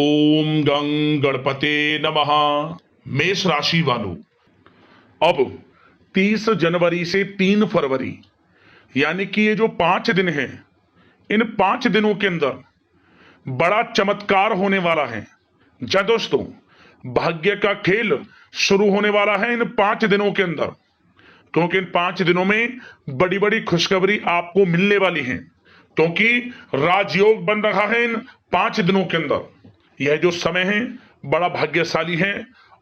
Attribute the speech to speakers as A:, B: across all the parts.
A: ओम गं गणपते नमः। मेष राशि वालों, अब 30 जनवरी से 3 फरवरी यानी कि ये जो 5 दिन हैं, इन 5 दिनों के अंदर बड़ा चमत्कार होने वाला है। जी दोस्तों, भाग्य का खेल शुरू होने वाला है इन 5 दिनों के अंदर, क्योंकि इन 5 दिनों में बड़ी बड़ी खुशखबरी आपको मिलने वाली है, क्योंकि राजयोग बन रहा है इन 5 दिनों के अंदर। यह जो समय है बड़ा भाग्यशाली है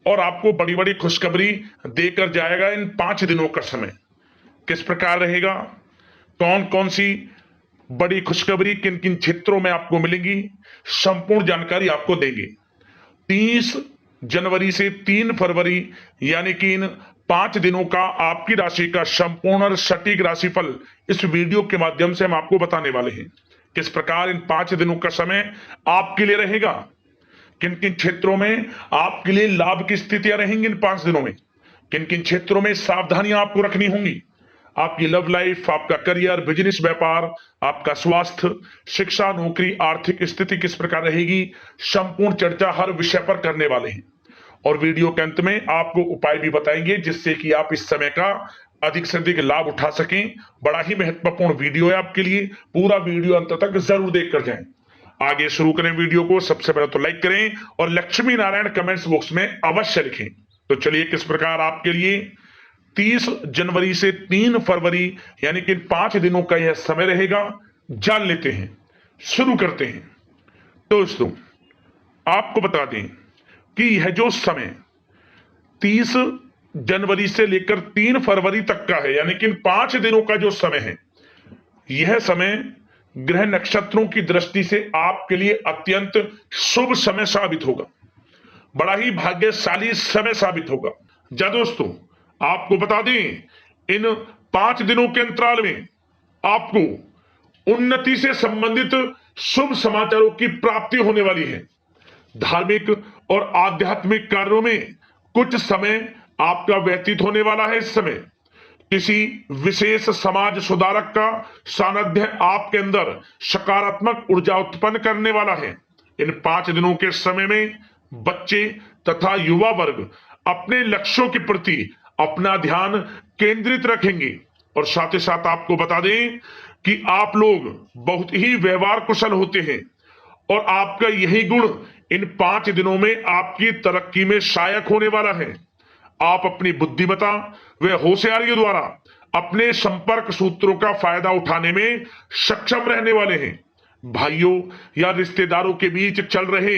A: और आपको बड़ी बड़ी खुशखबरी देकर जाएगा। इन 5 दिनों का समय किस प्रकार रहेगा, कौन कौन सी बड़ी खुशखबरी किन किन क्षेत्रों में आपको मिलेंगी, संपूर्ण जानकारी आपको देंगे। 30 जनवरी से 3 फरवरी यानी कि इन 5 दिनों का आपकी राशि का संपूर्ण और सटीक राशिफल इस वीडियो के माध्यम से हम आपको बताने वाले हैं। किस प्रकार इन 5 दिनों का समय आपके लिए रहेगा, किन किन क्षेत्रों में आपके लिए लाभ की स्थितियां रहेंगी इन 5 दिनों में, किन किन क्षेत्रों में सावधानियां आपको रखनी होंगी। आपकी लव लाइफ, आपका करियर, बिजनेस, व्यापार, आपका स्वास्थ्य, शिक्षा, नौकरी, आर्थिक स्थिति किस प्रकार रहेगी, संपूर्ण चर्चा हर विषय पर करने वाले हैं। और वीडियो के अंत में आपको उपाय भी बताएंगे जिससे कि आप इस समय का अधिक से अधिक लाभ उठा सकें। बड़ा ही महत्वपूर्ण वीडियो है आपके लिए, पूरा वीडियो अंत तक जरूर देखकर जाएं। आगे शुरू करें वीडियो को। सबसे पहले तो लाइक करें और लक्ष्मी नारायण कमेंट्स बॉक्स में अवश्य लिखें। तो चलिए किस प्रकार आपके लिए 30 जनवरी से 3 फरवरी यानी कि 5 दिनों का यह समय रहेगा, जान लेते हैं, शुरू करते हैं। दोस्तों, आपको बता दें कि यह जो समय 30 जनवरी से लेकर 3 फरवरी तक का है, यानी कि इन 5 दिनों का जो समय है, यह समय ग्रह नक्षत्रों की दृष्टि से आपके लिए अत्यंत शुभ समय साबित होगा, बड़ा ही भाग्यशाली समय साबित होगा। जा दोस्तों, आपको बता दें, इन 5 दिनों के अंतराल में आपको उन्नति से संबंधित शुभ समाचारों की प्राप्ति होने वाली है। धार्मिक और आध्यात्मिक कार्यों में कुछ समय आपका व्यतीत होने वाला है। इस समय किसी विशेष समाज सुधारक का सानिध्य आपके अंदर सकारात्मक ऊर्जा उत्पन्न करने वाला है। इन 5 दिनों के समय में बच्चे तथा युवा वर्ग अपने लक्ष्यों के प्रति अपना ध्यान केंद्रित रखेंगे। और साथ ही साथ आपको बता दें कि आप लोग बहुत ही व्यवहार कुशल होते हैं और आपका यही गुण इन 5 दिनों में आपकी तरक्की में सहायक होने वाला है। आप अपनी बुद्धिमत्ता व होशियारी द्वारा अपने संपर्क सूत्रों का फायदा उठाने में सक्षम रहने वाले हैं। भाइयों या रिश्तेदारों के बीच चल रहे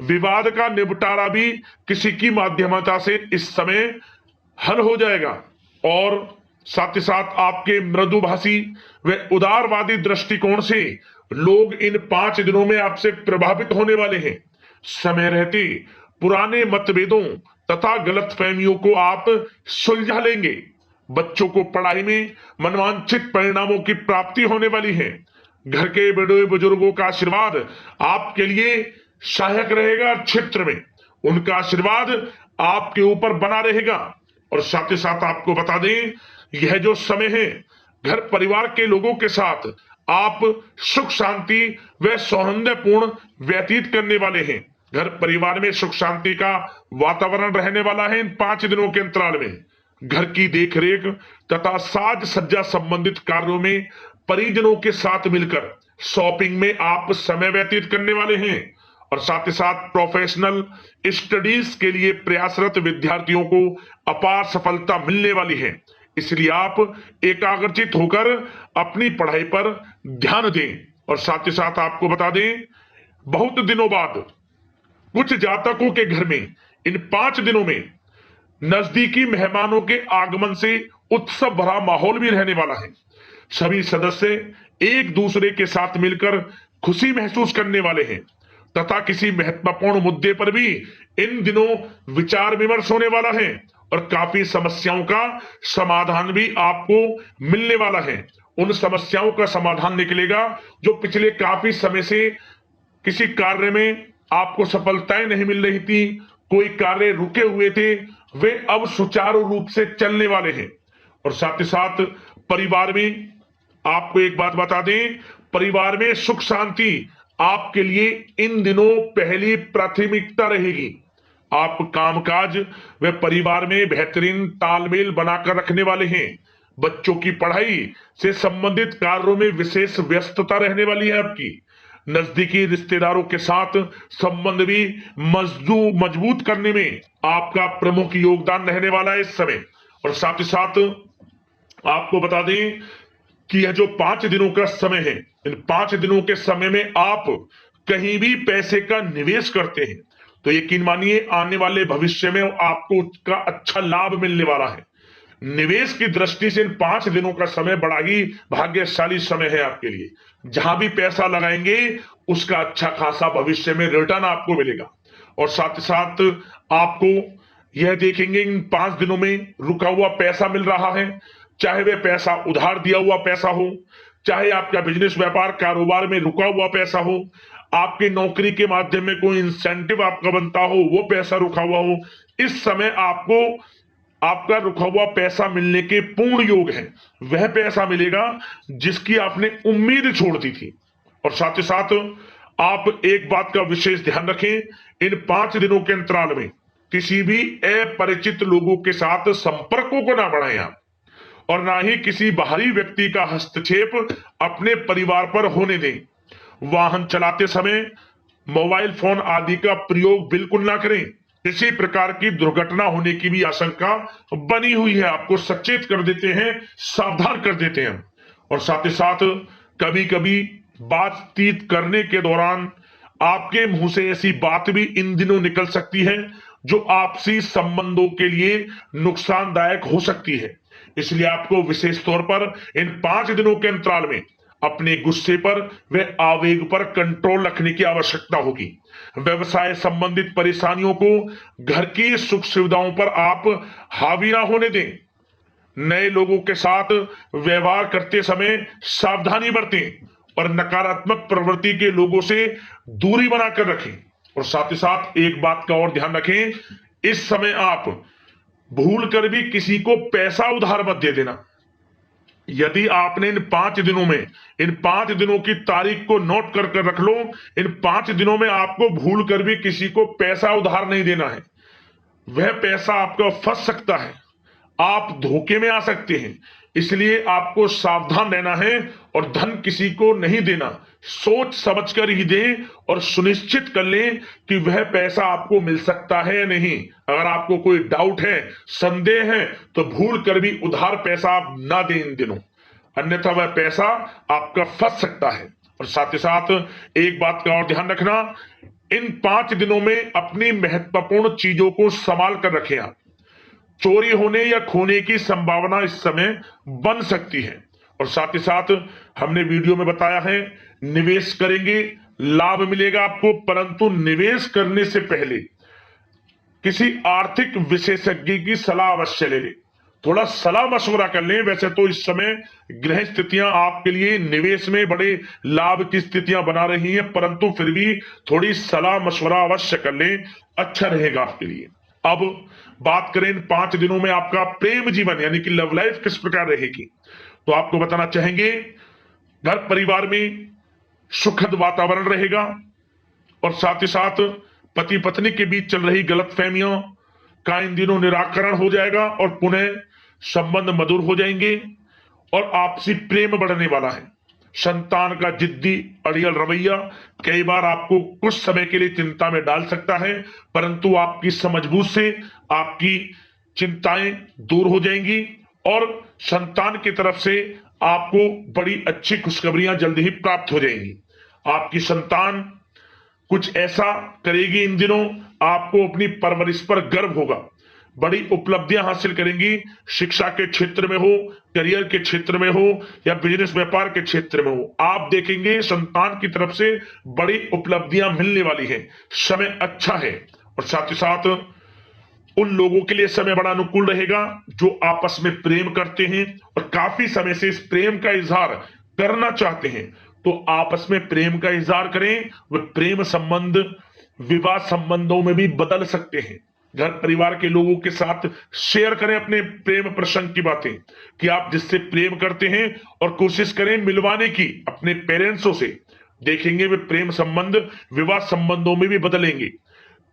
A: विवाद का निपटारा भी किसी की माध्यमता से इस समय हल हो जाएगा। और साथ ही साथ आपके मृदुभाषी व उदारवादी दृष्टिकोण से लोग इन 5 दिनों में आपसे प्रभावित होने वाले हैं। समय रहते पुराने मतभेदों तथा गलतफहमियों को आप सुलझा लेंगे। बच्चों को पढ़ाई में मनवांछित परिणामों की प्राप्ति होने वाली है। घर के बड़े बुजुर्गों का आशीर्वाद आपके लिए सहायक रहेगा। क्षेत्र में उनका आशीर्वाद आपके ऊपर बना रहेगा। और साथ ही साथ आपको बता दें, यह जो समय है घर परिवार के लोगों के साथ आप सुख शांति व सौहार्दपूर्ण व्यतीत करने वाले हैं। घर परिवार में सुख शांति का वातावरण रहने वाला है। इन 5 दिनों के अंतराल में घर की देखरेख तथा साज सज्जा संबंधित कार्यों में परिजनों के साथ मिलकर शॉपिंग में आप समय व्यतीत करने वाले हैं। और साथ ही साथ प्रोफेशनल स्टडीज के लिए प्रयासरत विद्यार्थियों को अपार सफलता मिलने वाली है। इसलिए आप एकाग्रचित होकर अपनी पढ़ाई पर ध्यान दें। और साथ ही साथ आपको बता दें, बहुत दिनों बाद कुछ जातकों के घर में इन 5 दिनों में नजदीकी मेहमानों के आगमन से उत्सव भरा माहौल भी रहने वाला है। सभी सदस्य एक दूसरे के साथ मिलकर खुशी महसूस करने वाले हैं तथा किसी महत्वपूर्ण मुद्दे पर भी इन दिनों विचार विमर्श होने वाला है और काफी समस्याओं का समाधान भी आपको मिलने वाला है। उन समस्याओं का समाधान निकलेगा जो पिछले काफी समय से किसी कार्य में आपको सफलताएं नहीं मिल रही थी, कोई कार्य रुके हुए थे, वे अब सुचारू रूप से चलने वाले हैं। और साथ ही साथ परिवार में आपको एक बात बता दें, परिवार में सुख शांति आपके लिए इन दिनों पहली प्राथमिकता रहेगी। आप कामकाज व परिवार में बेहतरीन तालमेल बनाकर रखने वाले हैं। बच्चों की पढ़ाई से संबंधित कार्यों में विशेष व्यस्तता रहने वाली है आपकी। नजदीकी रिश्तेदारों के साथ संबंध भी मजबूत करने में आपका प्रमुख योगदान रहने वाला है इस समय। और साथ ही साथ आपको बता दें कि यह जो 5 दिनों का समय है, इन 5 दिनों के समय में आप कहीं भी पैसे का निवेश करते हैं तो यकीन मानिए आने वाले भविष्य में आपको उसका अच्छा लाभ मिलने वाला है। निवेश की दृष्टि से इन 5 दिनों का समय बड़ा ही भाग्यशाली समय है आपके लिए। जहां भी पैसा लगाएंगे उसका अच्छा खासा भविष्य में रिटर्न आपको मिलेगा। और साथ ही साथ आपको यह देखेंगे इन 5 दिनों में रुका हुआ पैसा मिल रहा है, चाहे वह पैसा उधार दिया हुआ पैसा हो, चाहे आपका बिजनेस व्यापार कारोबार में रुका हुआ पैसा हो, आपकी नौकरी के माध्यम में कोई इंसेंटिव आपका बनता हो वो पैसा रुका हुआ हो। इस समय आपको आपका रुका हुआ पैसा मिलने के पूर्ण योग है। वह पैसा मिलेगा जिसकी आपने उम्मीद छोड़ दी थी। और साथ ही साथ आप एक बात का विशेष ध्यान रखें, इन 5 दिनों के अंतराल में किसी भी अपरिचित लोगों के साथ संपर्कों को ना बढ़ाएं आप, और ना ही किसी बाहरी व्यक्ति का हस्तक्षेप अपने परिवार पर होने दें। वाहन चलाते समय मोबाइल फोन आदि का प्रयोग बिल्कुल ना करें। किसी प्रकार की दुर्घटना होने की भी आशंका बनी हुई है, आपको सचेत कर देते हैं, सावधान कर देते हैं। और साथ ही साथ कभी कभी बातचीत करने के दौरान आपके मुंह से ऐसी बात भी इन दिनों निकल सकती है जो आपसी संबंधों के लिए नुकसानदायक हो सकती है। इसलिए आपको विशेष तौर पर इन 5 दिनों के अंतराल में अपने गुस्से पर व आवेग पर कंट्रोल रखने की आवश्यकता होगी। व्यवसाय संबंधित परेशानियों को घर की सुख सुविधाओं पर आप हावी ना होने दें। नए लोगों के साथ व्यवहार करते समय सावधानी बरतें और नकारात्मक प्रवृत्ति के लोगों से दूरी बनाकर रखें। और साथ ही साथ एक बात का और ध्यान रखें, इस समय आप भूल कर भी किसी को पैसा उधार मत दे देना। यदि आपने इन 5 दिनों में इन 5 दिनों की तारीख को नोट कर रख लो, इन 5 दिनों में आपको भूल कर भी किसी को पैसा उधार नहीं देना है। वह पैसा आपका फंस सकता है, आप धोखे में आ सकते हैं। इसलिए आपको सावधान रहना है और धन किसी को नहीं देना। सोच समझ कर ही दें और सुनिश्चित कर लें कि वह पैसा आपको मिल सकता है या नहीं। अगर आपको कोई डाउट है, संदेह है, तो भूल कर भी उधार पैसा आप ना दें इन दिनों, अन्यथा वह पैसा आपका फंस सकता है। और साथ ही साथ एक बात का और ध्यान रखना, इन 5 दिनों में अपनी महत्वपूर्ण चीजों को संभाल कर रखें आप। चोरी होने या खोने की संभावना इस समय बन सकती है। और साथ ही साथ हमने वीडियो में बताया है, निवेश करेंगे लाभ मिलेगा आपको, परंतु निवेश करने से पहले किसी आर्थिक विशेषज्ञ की सलाह अवश्य ले लें, थोड़ा सलाह मशवरा कर लें। वैसे तो इस समय ग्रह स्थितियां आपके लिए निवेश में बड़े लाभ की स्थितियां बना रही हैं, परंतु फिर भी थोड़ी सलाह मशवरा अवश्य कर लें, अच्छा रहेगा आपके लिए। अब बात करें इन 5 दिनों में आपका प्रेम जीवन यानी कि लव लाइफ किस प्रकार रहेगी, तो आपको बताना चाहेंगे घर परिवार में सुखद वातावरण रहेगा। और साथ ही साथ पति पत्नी के बीच चल रही गलतफहमियों का इन दिनों निराकरण हो जाएगा और पुनः संबंध मधुर हो जाएंगे और आपसी प्रेम बढ़ने वाला है। संतान का जिद्दी अड़ियल रवैया कई बार आपको कुछ समय के लिए चिंता में डाल सकता है, परंतु आपकी समझबूझ से आपकी चिंताएं दूर हो जाएंगी और संतान की तरफ से आपको बड़ी अच्छी खुशखबरियां जल्दी ही प्राप्त हो जाएंगी। आपकी संतान कुछ ऐसा करेगी इन दिनों, आपको अपनी परवरिश पर गर्व होगा। बड़ी उपलब्धियां हासिल करेंगी, शिक्षा के क्षेत्र में हो, करियर के क्षेत्र में हो या बिजनेस व्यापार के क्षेत्र में हो, आप देखेंगे संतान की तरफ से बड़ी उपलब्धियां मिलने वाली है। समय अच्छा है। और साथ ही साथ उन लोगों के लिए समय बड़ा अनुकूल रहेगा जो आपस में प्रेम करते हैं और काफी समय से इस प्रेम का इजहार करना चाहते हैं, तो आपस में प्रेम का इजहार करें। वह प्रेम संबंध विवाह संबंधों में भी बदल सकते हैं। घर परिवार के लोगों के साथ शेयर करें अपने प्रेम प्रसंग की बातें कि आप जिससे प्रेम करते हैं और कोशिश करें मिलवाने की अपने पेरेंट्सों से, देखेंगे वे प्रेम संबंध विवाह संबंधों में भी बदलेंगे।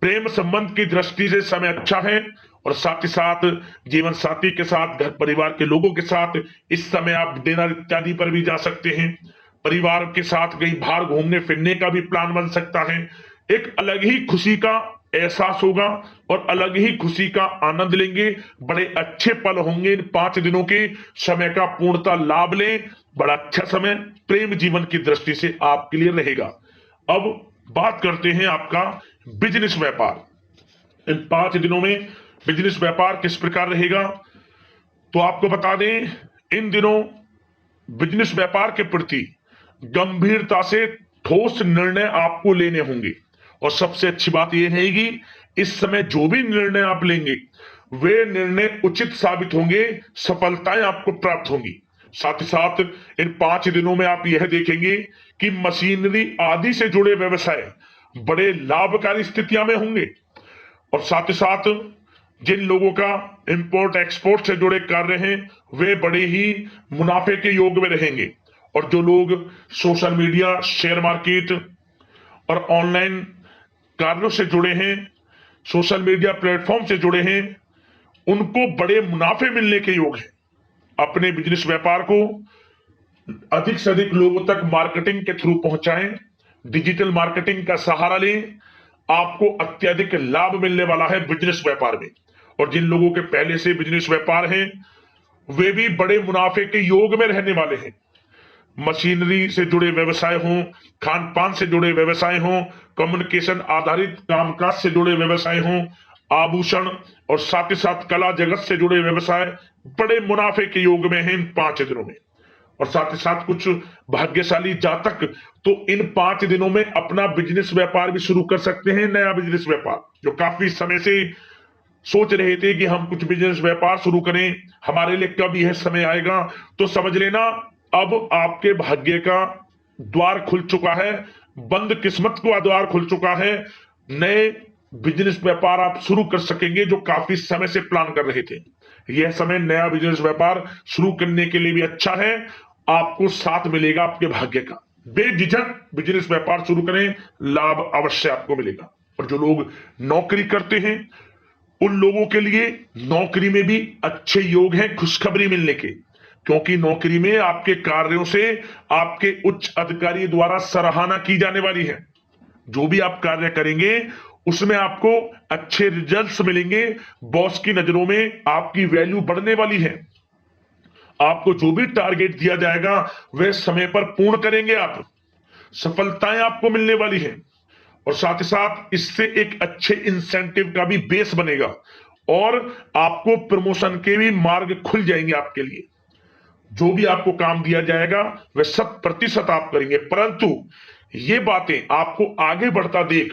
A: प्रेम संबंध की दृष्टि से समय अच्छा है और साथ ही साथ जीवन साथी के साथ, घर परिवार के लोगों के साथ इस समय आप डिनर इत्यादि पर भी जा सकते हैं। परिवार के साथ कहीं बाहर घूमने फिरने का भी प्लान बन सकता है। एक अलग ही खुशी का एहसास होगा और अलग ही खुशी का आनंद लेंगे। बड़े अच्छे पल होंगे इन 5 दिनों के, समय का पूर्णता लाभ लें। बड़ा अच्छा समय प्रेम जीवन की दृष्टि से आपके लिए रहेगा। अब बात करते हैं आपका बिजनेस व्यापार। इन 5 दिनों में बिजनेस व्यापार किस प्रकार रहेगा, तो आपको बता दें, इन दिनों बिजनेस व्यापार के प्रति गंभीरता से ठोस निर्णय आपको लेने होंगे। और सबसे अच्छी बात यह रहेगी, इस समय जो भी निर्णय आप लेंगे वे निर्णय उचित साबित होंगे, सफलताएं आपको प्राप्त होंगी। साथ ही साथ इन 5 दिनों में आप यह देखेंगे कि मशीनरी आदि से जुड़े व्यवसाय बड़े लाभकारी स्थितियां में होंगे। और साथ ही साथ जिन लोगों का इंपोर्ट एक्सपोर्ट से जुड़े कार्य हैं वे बड़े ही मुनाफे के योग में रहेंगे। और जो लोग सोशल मीडिया, शेयर मार्केट और ऑनलाइन कार्यों से जुड़े हैं, सोशल मीडिया प्लेटफॉर्म से जुड़े हैं, उनको बड़े मुनाफे मिलने के योग हैं। अपने बिजनेस व्यापार को अधिक से अधिक लोगों तक मार्केटिंग के थ्रू पहुंचाएं, डिजिटल मार्केटिंग का सहारा लें। आपको अत्यधिक लाभ मिलने वाला है बिजनेस व्यापार में। और जिन लोगों के पहले से बिजनेस व्यापार है वे भी बड़े मुनाफे के योग में रहने वाले हैं। मशीनरी से जुड़े व्यवसाय हों, खान पान से जुड़े व्यवसाय हों, कम्युनिकेशन आधारित कामकाज से जुड़े व्यवसाय हों, आभूषण और साथ ही साथ कला जगत से जुड़े व्यवसाय बड़े मुनाफे के योग में हैं इन 5 दिनों में। और साथ ही साथ कुछ भाग्यशाली जातक तो इन 5 दिनों में अपना बिजनेस व्यापार भी शुरू कर सकते हैं। नया बिजनेस व्यापार जो काफी समय से सोच रहे थे कि हम कुछ बिजनेस व्यापार शुरू करें, हमारे लिए कब यह समय आएगा, तो समझ लेना अब आपके भाग्य का द्वार खुल चुका है, बंद किस्मत का द्वार खुल चुका है। नए बिजनेस व्यापार आप शुरू कर सकेंगे जो काफी समय से प्लान कर रहे थे। यह समय नया बिजनेस व्यापार शुरू करने के लिए भी अच्छा है। आपको साथ मिलेगा आपके भाग्य का। बेझिझक बिजनेस व्यापार शुरू करें, लाभ अवश्य आपको मिलेगा। और जो लोग नौकरी करते हैं उन लोगों के लिए नौकरी में भी अच्छे योग हैं खुशखबरी मिलने के, क्योंकि नौकरी में आपके कार्यों से आपके उच्च अधिकारी द्वारा सराहना की जाने वाली है। जो भी आप कार्य करेंगे उसमें आपको अच्छे रिजल्ट्स मिलेंगे। बॉस की नजरों में आपकी वैल्यू बढ़ने वाली है। आपको जो भी टारगेट दिया जाएगा वह समय पर पूर्ण करेंगे आप, सफलताएं आपको मिलने वाली है। और साथ ही साथ इससे एक अच्छे इंसेंटिव का भी बेस बनेगा और आपको प्रमोशन के भी मार्ग खुल जाएंगे आपके लिए। जो भी आपको काम दिया जाएगा वह 100% आप करेंगे। परंतु ये बातें आपको आगे बढ़ता देख,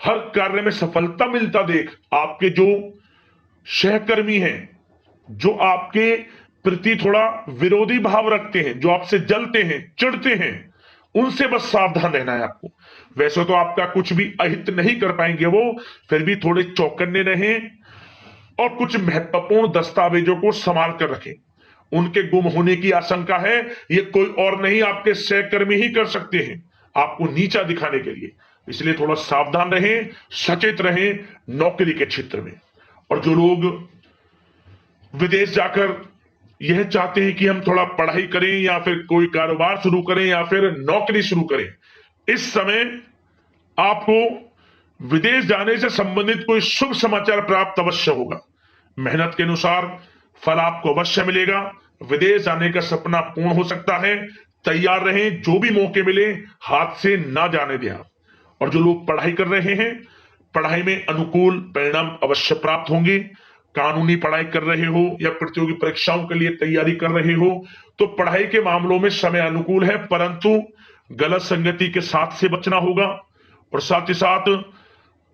A: हर कार्य में सफलता मिलता देख, आपके जो सहकर्मी हैं, जो आपके प्रति थोड़ा विरोधी भाव रखते हैं, जो आपसे जलते हैं, चिढ़ते हैं, उनसे बस सावधान रहना है आपको। वैसे तो आपका कुछ भी अहित नहीं कर पाएंगे वो, फिर भी थोड़े चौकन्ने रहें और कुछ महत्वपूर्ण दस्तावेजों को संभाल कर रखें। उनके गुम होने की आशंका है, ये कोई और नहीं आपके सहकर्मी ही कर सकते हैं आपको नीचा दिखाने के लिए। इसलिए थोड़ा सावधान रहें, सचेत रहें नौकरी के क्षेत्र में। और जो लोग विदेश जाकर यह चाहते हैं कि हम थोड़ा पढ़ाई करें या फिर कोई कारोबार शुरू करें या फिर नौकरी शुरू करें, इस समय आपको विदेश जाने से संबंधित कोई शुभ समाचार प्राप्त अवश्य होगा। मेहनत के अनुसार फल आपको अवश्य मिलेगा। विदेश जाने का सपना पूर्ण हो सकता है। तैयार रहें, जो भी मौके मिले हाथ से ना जाने दें आप। और जो लोग पढ़ाई कर रहे हैं, पढ़ाई में अनुकूल परिणाम अवश्य प्राप्त होंगे। कानूनी पढ़ाई कर रहे हो या प्रतियोगी परीक्षाओं के लिए तैयारी कर रहे हो तो पढ़ाई के मामलों में समय अनुकूल है, परंतु गलत संगति के साथ से बचना होगा। और साथ ही साथ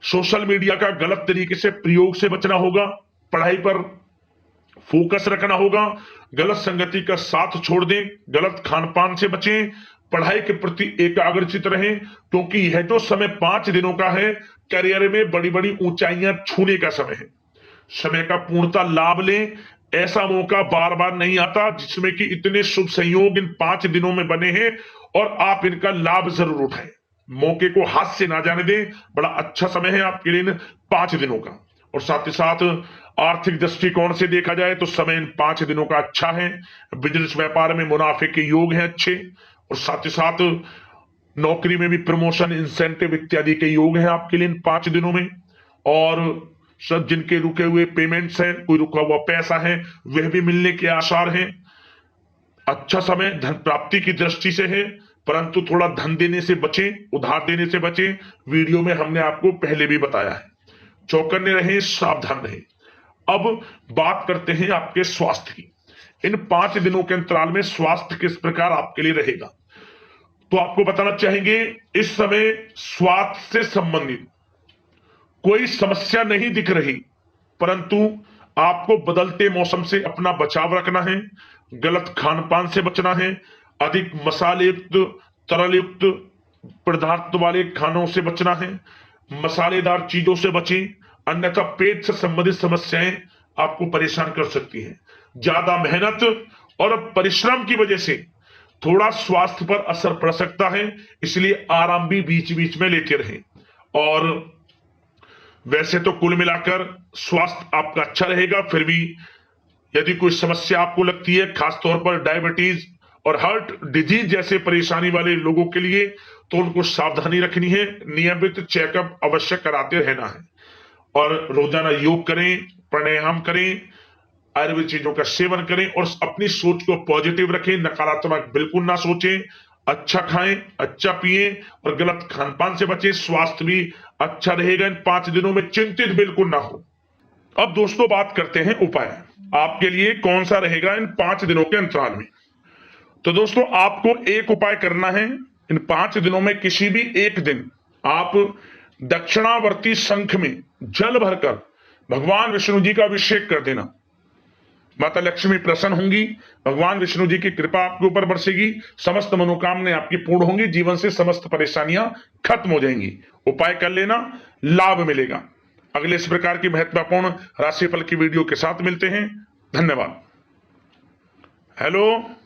A: सोशल मीडिया का गलत तरीके से प्रयोग से बचना होगा। पढ़ाई पर फोकस रखना होगा। गलत संगति का साथ छोड़ दें, गलत खान पान से बचें, पढ़ाई के प्रति एकाग्रचित रहें, क्योंकि यह जो समय 5 दिनों का है करियर में बड़ी बड़ी ऊंचाइयां छूने का समय है। समय का पूर्णता लाभ लें। ऐसा मौका बार बार नहीं आता जिसमें कि इतने शुभ संयोग इन 5 दिनों में बने हैं और आप इनका लाभ जरूर उठाएं। मौके को हाथ से ना जाने दें। बड़ा अच्छा समय है आपके लिए इन 5 दिनों का। और साथ ही साथ आर्थिक दृष्टिकोण से देखा जाए तो समय इन 5 दिनों का अच्छा है। बिजनेस व्यापार में मुनाफे के योग हैं अच्छे, और साथ ही साथ नौकरी में भी प्रमोशन, इंसेंटिव इत्यादि के योग हैं आपके लिए इन 5 दिनों में। और सब जिनके रुके हुए पेमेंट्स हैं, कोई रुका हुआ पैसा है, वह भी मिलने के आसार हैं। अच्छा समय धन प्राप्ति की दृष्टि से है, परंतु थोड़ा धन देने से बचें, उधार देने से बचें। वीडियो में हमने आपको पहले भी बताया है। चौकन्ने रहें, सावधान रहें। अब बात करते हैं आपके स्वास्थ्य की। इन 5 दिनों के अंतराल में स्वास्थ्य किस प्रकार आपके लिए रहेगा, तो आपको बताना चाहेंगे इस समय स्वास्थ्य से संबंधित कोई समस्या नहीं दिख रही, परंतु आपको बदलते मौसम से अपना बचाव रखना है। गलत खान पान से बचना है। अधिक मसाले युक्त, तरल युक्त पदार्थ वाले खानों से बचना है। मसालेदार चीजों से बचें, अन्यथा पेट से संबंधित समस्याएं आपको परेशान कर सकती हैं। ज्यादा मेहनत और परिश्रम की वजह से थोड़ा स्वास्थ्य पर असर पड़ सकता है, इसलिए आराम भी बीच बीच में लेते रहें। और वैसे तो कुल मिलाकर स्वास्थ्य आपका अच्छा रहेगा, फिर भी यदि कोई समस्या आपको लगती है, खासतौर पर डायबिटीज और हार्ट डिजीज जैसे परेशानी वाले लोगों के लिए, तो उनको सावधानी रखनी है। नियमित चेकअप अवश्य कराते रहना है, और रोजाना योग करें, प्राणायाम करें, आयुर्वेद चीजों का सेवन करें, और अपनी सोच को पॉजिटिव रखें। नकारात्मक बिल्कुल ना सोचें। अच्छा खाएं, अच्छा पिएं, और गलत खान पान से बचें। स्वास्थ्य भी अच्छा रहेगा इन 5 दिनों में, चिंतित बिल्कुल ना हो। अब दोस्तों बात करते हैं उपाय, आपके लिए कौन सा रहेगा इन 5 दिनों के अंतराल में। तो दोस्तों आपको एक उपाय करना है। इन 5 दिनों में किसी भी एक दिन आप दक्षिणावर्ती शंख में जल भरकर भगवान विष्णु जी का अभिषेक कर देना। माता लक्ष्मी प्रसन्न होंगी, भगवान विष्णु जी की कृपा आपके ऊपर बरसेगी, समस्त मनोकामनाएं आपकी पूर्ण होंगी, जीवन से समस्त परेशानियां खत्म हो जाएंगी। उपाय कर लेना, लाभ मिलेगा। अगले इस प्रकार की महत्वपूर्ण राशिफल की वीडियो के साथ मिलते हैं। धन्यवाद। हेलो।